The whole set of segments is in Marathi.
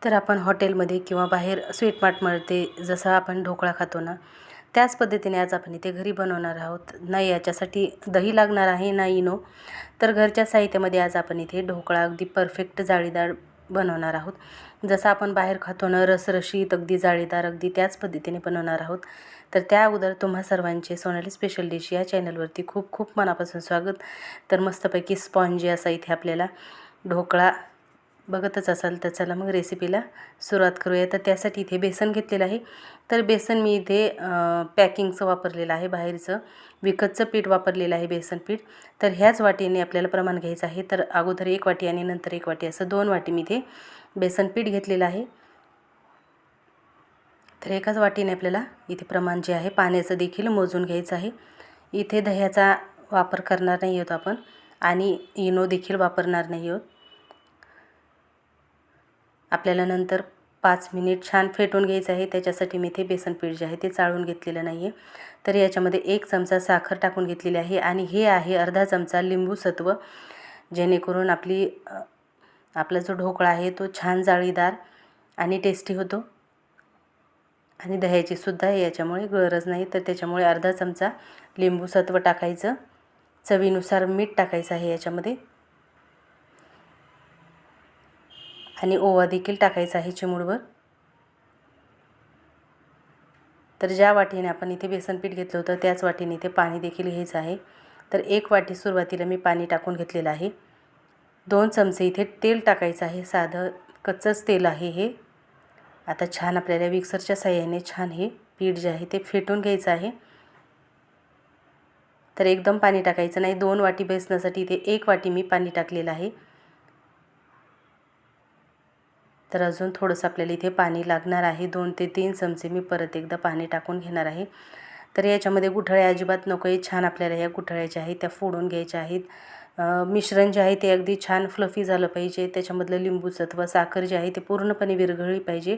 तर आपण हॉटेलमध्ये किंवा बाहेर स्वीट मार्टमध्ये जसं आपण ढोकळा खातो ना, त्याच पद्धतीने आज आपण इथे घरी बनवणार आहोत. नाही याच्यासाठी दही लागणार आहे ना इनो. तर घरच्या साहित्यामध्ये आज आपण इथे ढोकळा अगदी परफेक्ट जाळीदार बनवणार आहोत. जसं आपण बाहेर खातो ना रसरशीत अगदी जाळीदार अगदी त्याच पद्धतीने बनवणार आहोत. तर त्या अगोदर तुम्हा सर्वांचे सोनाली स्पेशल डिश या चॅनलवरती खूप खूप मनापासून स्वागत. तर मस्तपैकी स्पॉन्जी असा इथे आपल्याला ढोकळा बघतच असाल, तर चला मग रेसिपीला सुरुवात करूया. तर त्यासाठी इथे बेसन घेतलेलं आहे. तर बेसन मी इथे पॅकिंगचं वापरलेलं आहे, बाहेरचं विकतचं पीठ वापरलेलं आहे बेसन पीठ. तर ह्याच वाटीने आपल्याला प्रमाण घ्यायचं आहे. तर अगोदर 1 वाटी आणि नंतर 1 वाटी असं 2 वाटी मी इथे बेसन पीठ घेतलेलं आहे. तर एकाच वाटीने आपल्याला इथे प्रमाण जे आहे पाण्याचं देखील मोजून घ्यायचं आहे. इथे दह्याचा वापर करणार नाही आहोत आपण आणि इनो देखील वापरणार नाही आहोत. आपल्याला नंतर 5 मिनिट छान फेटून घ्यायचं आहे. त्याच्यासाठी मी इथे बेसन पीठ जे आहे ते चाळून घेतलेलं नाही आहे. तर याच्यामध्ये 1 चमचा साखर टाकून घेतलेली आहे आणि हे आहे अर्धा चमचा लिंबू सत्व, जेणेकरून आपला जो ढोकळा आहे तो छान जाळीदार आणि टेस्टी होतो. आणि दह्याची सुद्धा याच्यामुळे गरज नाही. तर त्याच्यामुळे अर्धा चमचा लिंबू सत्व टाकायचं. चवीनुसार मीठ टाकायचं आहे याच्यामध्ये आणि ओवा देखील टाकायचा आहे चिमूटभर. तर ज्या वाटीने आपण इथे बेसन पीठ घेतलं होतं त्याच वाटीने इथे पाणी देखील घ्यायचं आहे. तर 1 वाटी सुरुवातीला मी पाणी टाकून घेतलेलं आहे. 2 चमचे इथे तेल टाकायचं आहे, साधं कच्चंच तेल आहे हे. आता छान आपल्याला मिक्सरच्या साहाय्याने छान हे पीठ जे आहे ते फेटून घ्यायचं आहे. तर एकदम पाणी टाकायचं नाही. 2 वाटी बेसनासाठी इथे 1 वाटी मी पाणी टाकलेलं आहे. तर अजून थोडंसं आपल्याला इथे पाणी लागणार आहे. 2 ते 3 चमचे मी परत एकदा पाणी टाकून घेणार आहे. तर याच्यामध्ये गुठळ्या अजिबात नको आहे. छान आपल्याला या गुठळ्या ज्या आहेत त्या फोडून घ्यायच्या आहेत. मिश्रण जे आहे ते अगदी छान फ्लफी झालं पाहिजे. त्याच्यामधलं लिंबू सत्व साखर जे आहे ते पूर्णपणे विरघळली पाहिजे.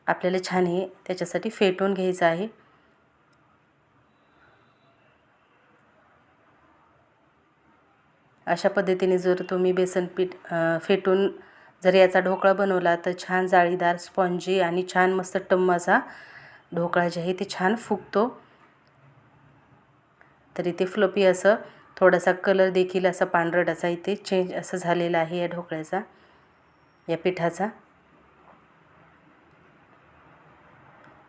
आपल्याला छान हे त्याच्यासाठी फेटून घ्यायचं आहे. अशा पद्धतीने जर तुम्ही बेसन पीठ फेटून जर याचा ढोकळा बनवला तर छान जाळीदार स्पॉन्जी आणि छान मस्त टम्म असा ढोकळा जे आहे ते छान फुगतो. तर इथे फ्लफी असं थोडासा कलर देखील असा पांढरट असा इथे चेंज असं झालेला आहे या ढोकळ्याचा, या पिठाचा.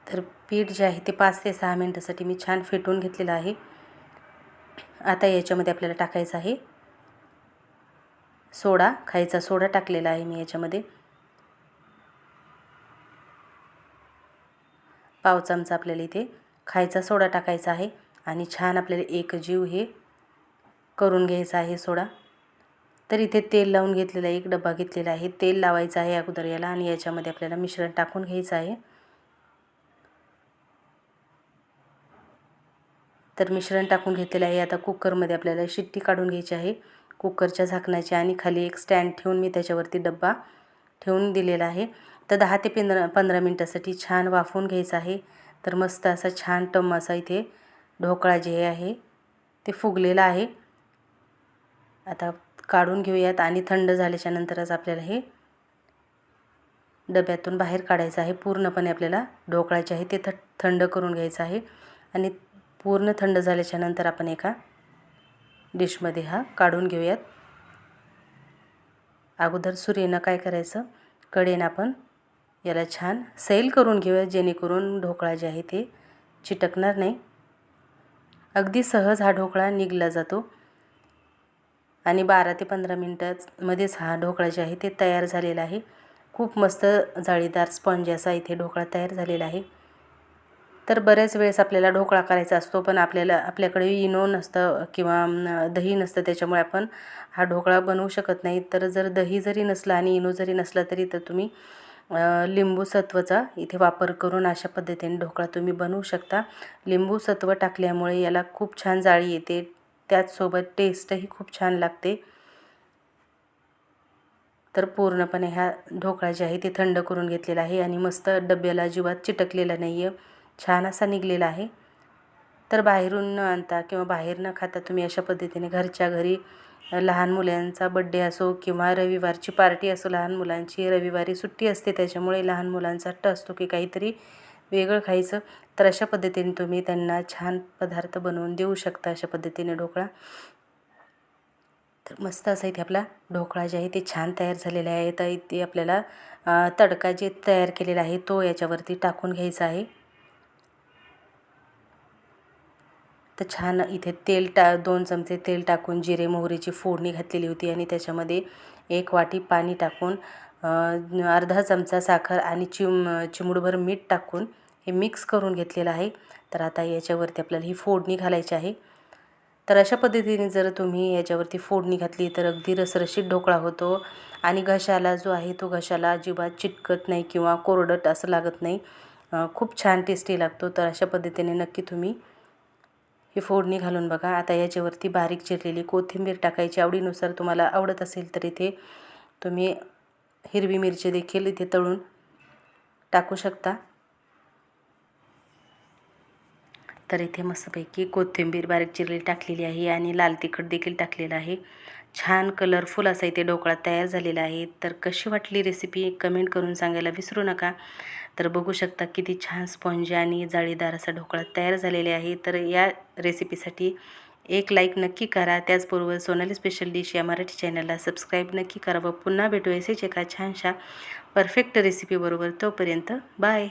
तर पीठ जे आहे ते 5 ते 6 मिनिटासाठी मी छान फेटून घेतलेलं आहे. आता याच्यामध्ये आपल्याला टाकायचं आहे सोडा. खायचा सोडा टाकलेला आहे मी याच्यामध्ये. पाव चमचा आपल्याला इथे खायचा सोडा टाकायचा आहे आणि छान आपल्याला एकजीव हे करून घ्यायचं आहे सोडा. तर इथे तेल लावून घेतलेला 1 डबा घेतलेला आहे. तेल लावायचं आहे अगोदर याला आणि याच्यामध्ये आपल्याला मिश्रण टाकून घ्यायचं आहे. तर मिश्रण टाकून घेतलेलं आहे. आता कुकरमध्ये आपल्याला शिट्टी काढून घ्यायची आहे कुकरच्या झाकणाची आणि खाली एक स्टँड ठेवून मी त्याच्यावरती डब्बा ठेवून दिलेला आहे. तर 10 ते 15 मिनटासाठी छान वाफवून घ्यायचं आहे. तर मस्त असा छान टम्म असा इथे ढोकळा जे आहे ते फुगलेला आहे. आता काढून घेऊयात आणि थंड झाल्याच्या नंतरच आपल्याला हे डब्यातून बाहेर काढायचं आहे. पूर्णपणे आपल्याला ढोकळा जे आहे ते थंड करून घ्यायचं आहे आणि पूर्ण थंड झाल्याच्या नंतर आपण एका डिशमध्ये हा काढून घेऊयात. अगोदर सुरीनं काय करायचं, कडेनं आपण याला छान सैल करून घेऊया, जेणेकरून ढोकळा जे आहे ते चिटकणार नाही. अगदी सहज हा ढोकळा निघला जातो आणि 12 ते 15 मिनटामध्येच हा ढोकळा जे आहे ते तयार झालेला आहे. खूप मस्त जाळीदार स्पॉन्ज असा इथे ढोकळा तयार झालेला आहे. तर बऱ्याच वेळेस आपल्याला ढोकळा करायचा असतो पण आपल्याकडे इनो नसतं किंवा दही नसतं, त्याच्यामुळे आपण हा ढोकळा बनवू शकत नाही. तर जर दही जरी नसलं आणि इनो जरी नसला तरी तर तुम्ही लिंबू सत्वचा इथे वापर करून अशा पद्धतीने ढोकळा तुम्ही बनवू शकता. लिंबू सत्व टाकल्यामुळे याला खूप छान जाळी येते, त्याचसोबत टेस्टही खूप छान लागते. तर पूर्णपणे हा ढोकळा जे आहे ते थंड करून घेतलेला आहे आणि मस्त डब्याला अजिबात चिटकलेला नाही आहे, छान असा निघलेला आहे. तर बाहेरून न आणता किंवा बाहेर न खाता तुम्ही अशा पद्धतीने घरच्या घरी लहान मुलांचा बड्डे असो किंवा रविवारची पार्टी असो, लहान मुलांची रविवारी सुट्टी असते त्याच्यामुळे लहान मुलांचा हट्ट असतो की काहीतरी वेगळं खायचं, तर अशा पद्धतीने तुम्ही त्यांना छान पदार्थ बनवून देऊ शकता. अशा पद्धतीने ढोकळा, तर मस्त असा इथे आपला ढोकळा जे आहे ते छान तयार झालेला आहे. तर इथे आपल्याला तडका जे तयार केलेला आहे तो याच्यावरती टाकून घ्यायचा आहे. तर छान इथे 2 चमचे तेल टाकून जिरे मोहरीची फोडणी घातलेली होती आणि त्याच्यामध्ये 1 वाटी पाणी टाकून अर्धा चमचा साखर आणि चिमूटभर मीठ टाकून हे मिक्स करून घेतलेलं आहे. तर आता याच्यावरती आपल्याला ही फोडणी घालायची आहे. तर अशा पद्धतीने जर तुम्ही याच्यावरती फोडणी घातली तर अगदी रसरशीत ढोकळा होतो आणि घशाला जो आहे तो घशाला अजिबात चिटकत नाही किंवा कोरडट असं लागत नाही. खूप छान टेस्टी लागतो. तर अशा पद्धतीने नक्की तुम्ही ही फोडणी घालून बघा. आता याच्यावरती बारीक चिरलेली कोथिंबीर टाकायची. आवडीनुसार तुम्हाला आवडत असेल तर इथे तुम्ही हिरवी मिरची देखील इथे तळून टाकू शकता. तर इथे मस्तपैकी कोथिंबीर बारीक चिरलेली टाकलेली आहे आणि लाल तिखट देखील टाकलेलं आहे. छान कलरफुल असा इथे ढोकळा तयार झालेला आहे. तर कशी वाटली रेसिपी कमेंट करून सांगायला विसरू नका. तर बघू शकता किती छान स्पॉन्जी आणि जाळीदार असा ढोकळा तयार झालेले आहे. तर या रेसिपीसाठी एक लाईक नक्की करा. त्याचबरोबर सोनाली स्पेशल डिश या मराठी चॅनलला सबस्क्राईब नक्की करा व पुन्हा भेटू असेच एका छानशा परफेक्ट रेसिपीबरोबर. तोपर्यंत बाय.